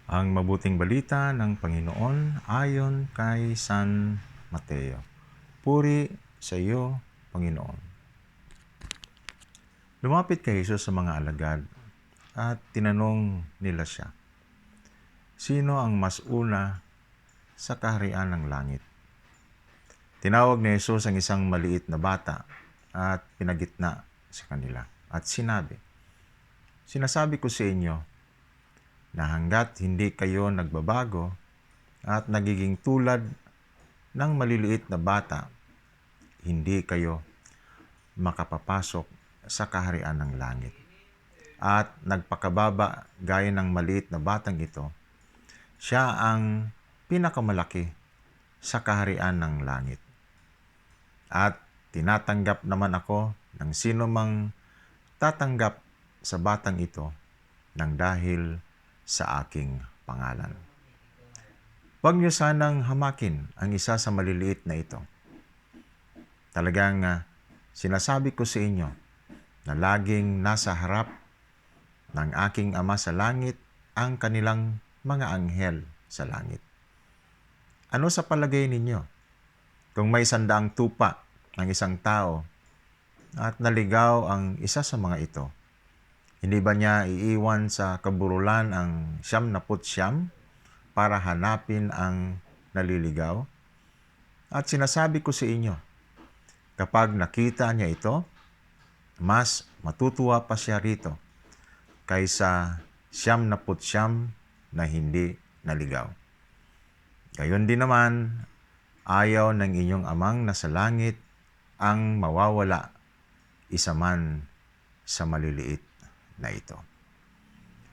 Ang mabuting balita ng Panginoon ayon kay San Mateo. Puri sa iyo, Panginoon. Lumapit kay Jesus sa mga alagad at tinanong nila siya, sino ang mas una sa kaharian ng langit? Tinawag ni Jesus ang isang maliit na bata at pinagitna sa kanila at sinabi, sinasabi ko sa inyo na hanggat hindi kayo nagbabago at nagiging tulad ng maliliit na bata, hindi kayo makapapasok sa kaharian ng langit. At nagpakababa gaya ng maliit na batang ito, siya ang pinakamalaki sa kaharian ng langit. At tinatanggap naman ako ng sino mang tatanggap sa batang ito ng dahil sa aking pangalan. Huwag niyo sanang hamakin ang isa sa maliliit na ito. Talagang sinasabi ko sa inyo na laging nasa harap ng aking Ama sa langit ang kanilang mga anghel sa langit. Ano sa palagay ninyo? Kung may 100 tupa ng isang tao at naligaw ang isa sa mga ito, hindi ba niya iiwan sa kaburulan ang 99 para hanapin ang naliligaw? At sinasabi ko sa inyo, kapag nakita niya ito, mas matutuwa pa siya rito kaysa 99 na hindi naligaw. Gayon din naman, ayaw ng inyong amang nasa langit ang mawawala isa man sa maliliit na ito.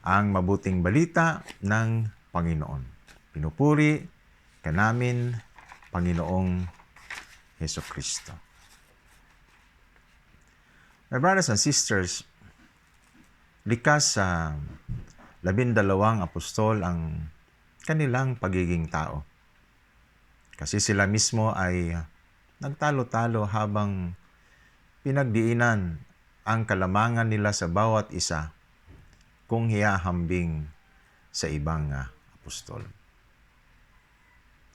Ang mabuting balita ng Panginoon. Pinupuri ka namin, Panginoong Hesukristo. My brothers and sisters, likas sa 12 apostol ang kanilang pagiging tao. Kasi sila mismo ay nagtalo-talo habang pinagdiinan ang kalamangan nila sa bawat isa kung hiyahambing sa ibang apostol.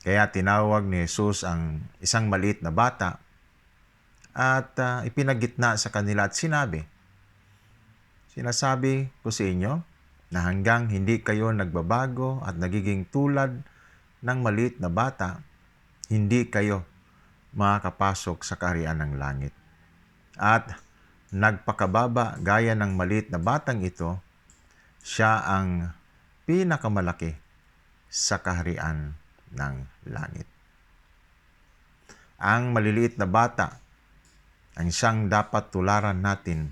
Kaya tinawag ni Jesus ang isang maliit na bata at ipinagitna sa kanila at sinasabi ko sa inyo na hanggang hindi kayo nagbabago at nagiging tulad ng maliit na bata, hindi kayo makakapasok sa kaharian ng langit. At nagpakababa gaya ng maliit na batang ito, siya ang pinakamalaki sa kaharian ng langit. Ang maliliit na bata ang siyang dapat tularan natin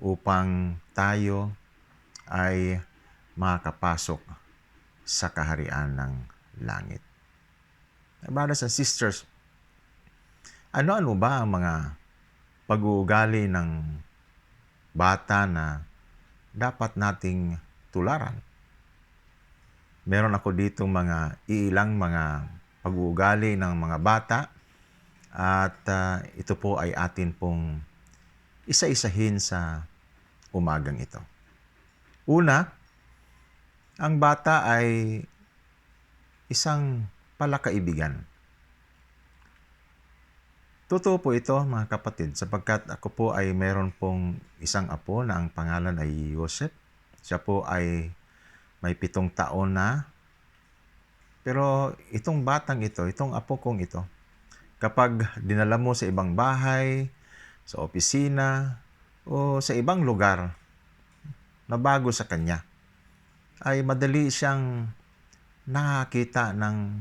upang tayo ay makakapasok sa kaharian ng langit. Brothers and sisters, ano-ano ba ang mga pag-uugali ng bata na dapat nating tularan? Meron ako dito ilang mga pag-uugali ng mga bata at ito po ay atin pong isa-isahin sa umagang ito. Una, ang bata ay isang palakaibigan. Totoo po ito mga kapatid sapagkat ako po ay meron pong isang apo na ang pangalan ay Joseph. Siya po ay may 7 taon na. Pero itong batang ito, itong apo kong ito, kapag dinala mo sa ibang bahay, sa opisina, o sa ibang lugar na bago sa kanya, ay madali siyang nakakita ng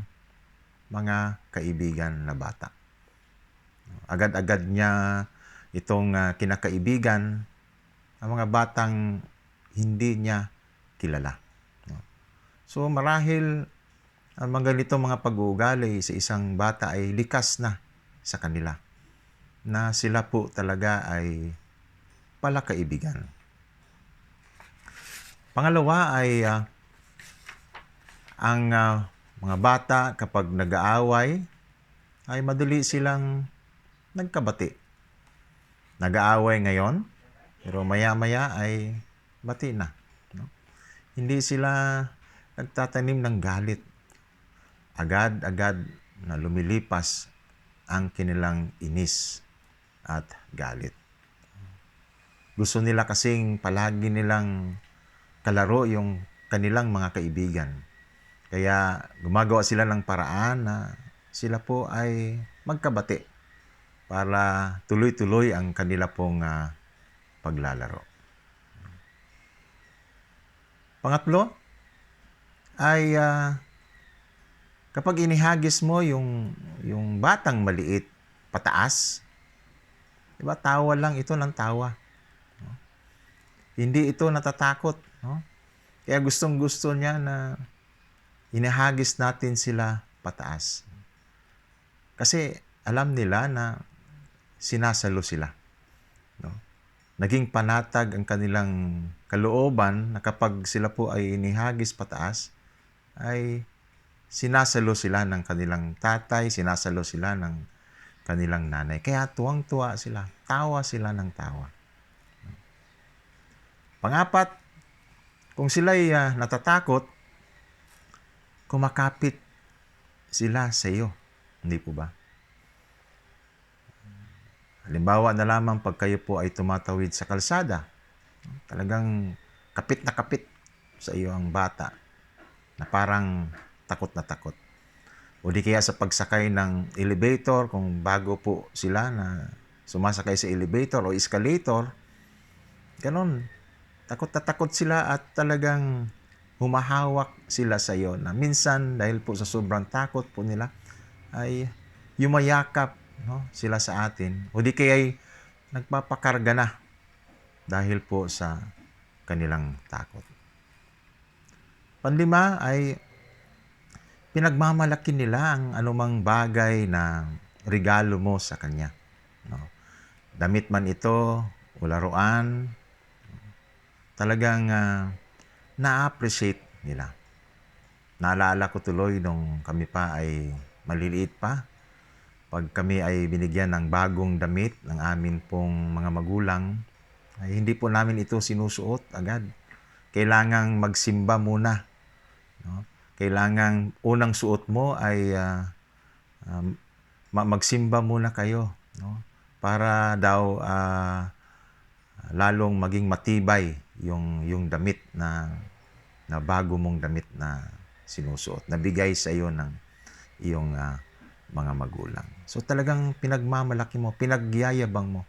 mga kaibigan na bata. Agad-agad niya itong kinakaibigan ang mga batang hindi niya kilala. So marahil ang mga ganitong mga pag-uugali sa isang bata ay likas na sa kanila, na sila po talaga ay palakaibigan. Pangalawa ay ang mga bata kapag nag-aaway ay madali silang nagkabati. Nag-aaway ngayon, pero maya-maya ay bati na. No? Hindi sila nagtatanim ng galit. Agad-agad na lumilipas ang kanilang inis at galit. Gusto nila kasing palagi nilang kalaro yung kanilang mga kaibigan. Kaya gumagawa sila ng paraan na sila po ay magkabati para tuloy-tuloy ang kanila pong paglalaro. Pangatlo ay kapag inihagis mo yung batang maliit pataas, diba, tawa lang ito ng tawa. No? Hindi ito natatakot. No? Kaya gustong-gusto niya na inihagis natin sila pataas. Kasi alam nila na sinasalo sila. No? Naging panatag ang kanilang kalooban na kapag sila po ay inihagis pataas, ay sinasalo sila ng kanilang tatay, sinasalo sila ng kanilang nanay. Kaya tuwang-tuwa sila, tawa sila ng tawa. Pangapat, kung sila'y natatakot, kumakapit sila sa iyo. Hindi po ba? Halimbawa na lamang pag kayo po ay tumatawid sa kalsada, talagang kapit na kapit sa iyo ang bata na parang takot na takot. O di kaya sa pagsakay ng elevator, kung bago po sila na sumasakay sa elevator o escalator, ganun, takot na takot sila at talagang humahawak sila sa iyo na minsan dahil po sa sobrang takot po nila ay yumayakap, no, sila sa atin. O di kaya ay nagpapakarga na dahil po sa kanilang takot. Panlima ay pinagmamalaki nila ang anumang bagay na regalo mo sa kanya. No? Damit man ito o laruan, talagang na-appreciate nila. Naalala ko tuloy nung kami pa ay maliliit pa, pag kami ay binigyan ng bagong damit ng amin pong mga magulang, ay hindi po namin ito sinusuot agad. Kailangang magsimba muna. No? Kailangang unang suot mo ay magsimba muna kayo. No? Para daw lalong maging matibay yung damit na bago mong damit na sinusuot, nabigay sa iyo ng iyong mga magulang. So talagang pinagmamalaki mo, pinagyayabang mo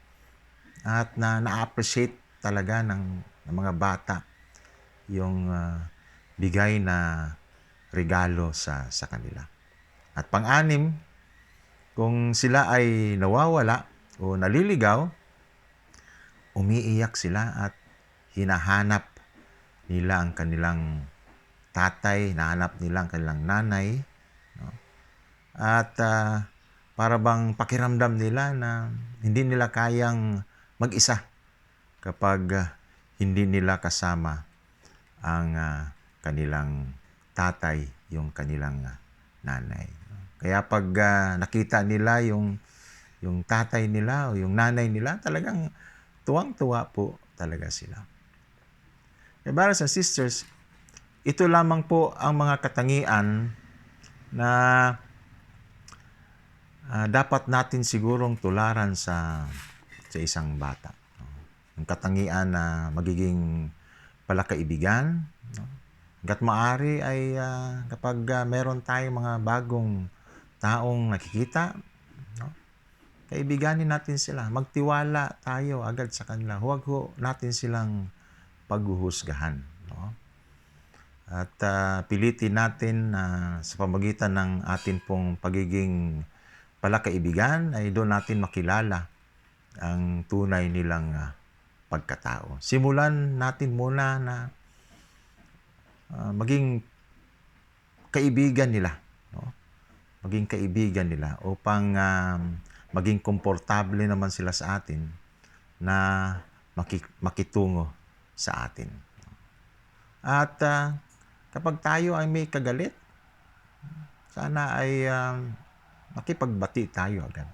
at na-appreciate talaga ng mga bata yung bigay na regalo sa kanila. At pang-anim, kung sila ay nawawala o naliligaw, umiiyak sila at hinahanap nila ang kanilang tatay, hinahanap nila ang kanilang nanay. No? At para bang pakiramdam nila na hindi nila kayang mag-isa kapag hindi nila kasama ang kanilang tatay, yung kanilang nanay. Kaya pag nakita nila yung tatay nila o yung nanay nila, talagang tuwang-tuwa po talaga sila. Eh, brothers and sisters, ito lamang po ang mga katangian na dapat natin sigurong tularan sa isang bata. Ang katangian na magiging palakaibigan. Hangga't maaari ay kapag meron tayong mga bagong taong nakikita, no? Kaibiganin natin sila. Magtiwala tayo agad sa kanila. Huwag natin silang paghuhusgahan. No? At pilitin natin sa pamagitan ng atin pong pagiging palakaibigan ay doon natin makilala ang tunay nilang pagkatao. Simulan natin muna na maging kaibigan nila. No? Maging kaibigan nila upang maging komportable naman sila sa atin na makitungo sa atin. At kapag tayo ay may kagalit, sana ay makipagbati tayo agad.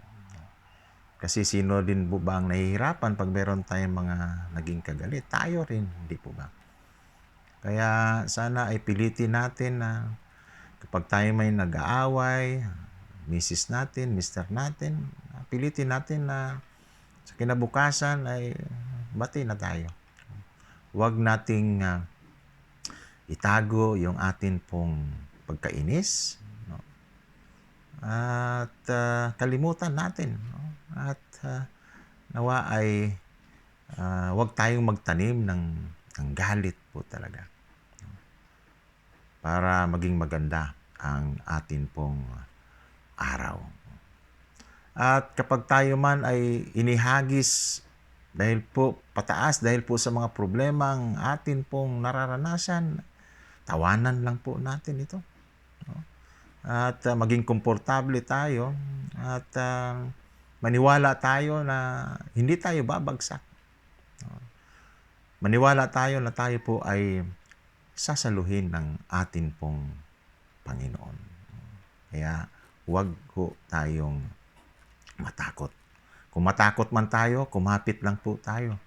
Kasi sino din po ba ang nahihirapan pag meron tayong mga naging kagalit? Tayo rin, hindi po ba? Kaya sana ay pilitin natin na kapag tayo may nag-aaway, misis natin, mister natin, pilitin natin na sa kinabukasan ay bati na tayo. Huwag nating itago yung atin pong pagkainis, no? At kalimutan natin, no? At nawa ay huwag tayong magtanim ng galit po talaga, no? Para maging maganda ang atin pong araw. At kapag tayo man ay inihagis dahil po pataas, dahil po sa mga problemang atin pong nararanasan, tawanan lang po natin ito, no? At maging komportable tayo at maniwala tayo na hindi tayo babagsak, no? Maniwala tayo na tayo po ay sasaluhin ng atin pong Panginoon. Kaya huwag po tayong matakot. Kung matakot man tayo, kumapit lang po tayo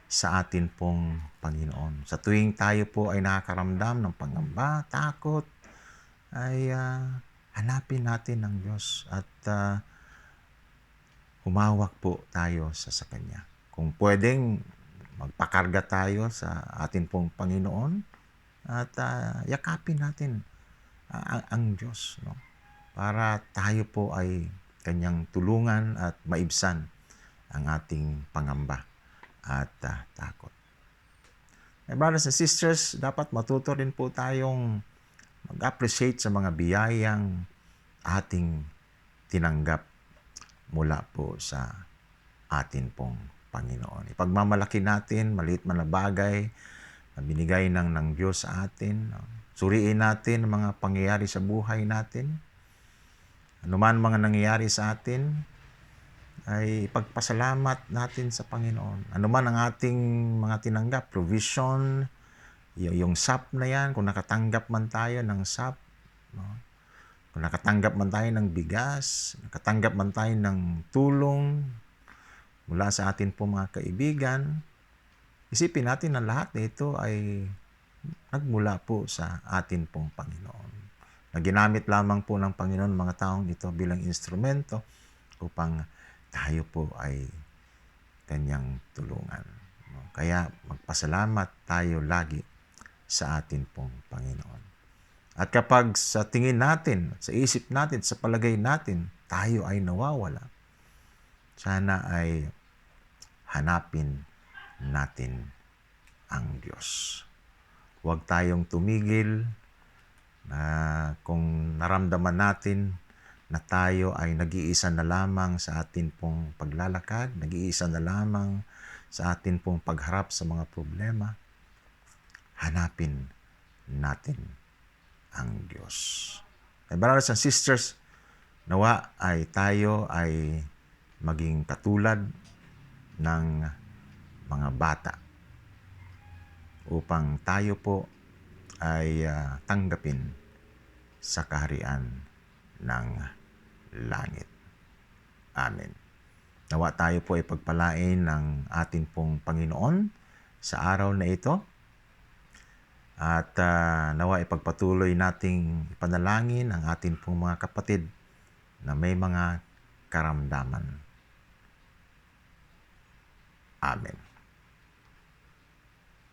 sa atin pong Panginoon. Sa tuwing tayo po ay nakakaramdam ng pangamba, takot, ay hanapin natin ang Diyos at humawak po tayo sa Kanya. Kung pwedeng, magpakarga tayo sa atin pong Panginoon at yakapin natin ang Diyos, no? Para tayo po ay Kanyang tulungan at maibsan ang ating pangamba at takot. Brothers and sisters, dapat matuto rin po tayong mag-appreciate sa mga biyayang ating tinanggap mula po sa atin pong Panginoon. Ipagmamalaki natin, maliit man na bagay na binigay ng Diyos sa atin. Suriin natin ang mga pangyayari sa buhay natin. Ano man mga nangyayari sa atin, ay ipagpasalamat natin sa Panginoon. Ano man ang ating mga tinanggap, provision, yung SAP na yan, kung nakatanggap man tayo ng SAP, no? Kung nakatanggap man tayo ng bigas, nakatanggap man tayo ng tulong mula sa atin po mga kaibigan, isipin natin na lahat na ito ay nagmula po sa atin pong Panginoon. Na ginamit lamang po ng Panginoon mga taong ito bilang instrumento upang tayo po ay Kanyang tulungan. Kaya magpasalamat tayo lagi sa atin pong Panginoon. At kapag sa tingin natin, sa isip natin, sa palagay natin, tayo ay nawawala, sana ay hanapin natin ang Diyos. Huwag tayong tumigil na kung naramdaman natin na tayo ay nag-iisa na lamang sa atin pong paglalakad, nag-iisa na lamang sa atin pong pagharap sa mga problema, hanapin natin ang Diyos. Brothers and sisters, nawa ay tayo ay maging katulad ng mga bata upang tayo po ay tanggapin sa kaharian ng langit. Amen. Nawa tayo po ay pagpalain ng atin pong Panginoon sa araw na ito. At nawa ipagpatuloy nating ipanalangin ang atin pong mga kapatid na may mga karamdaman. Amen.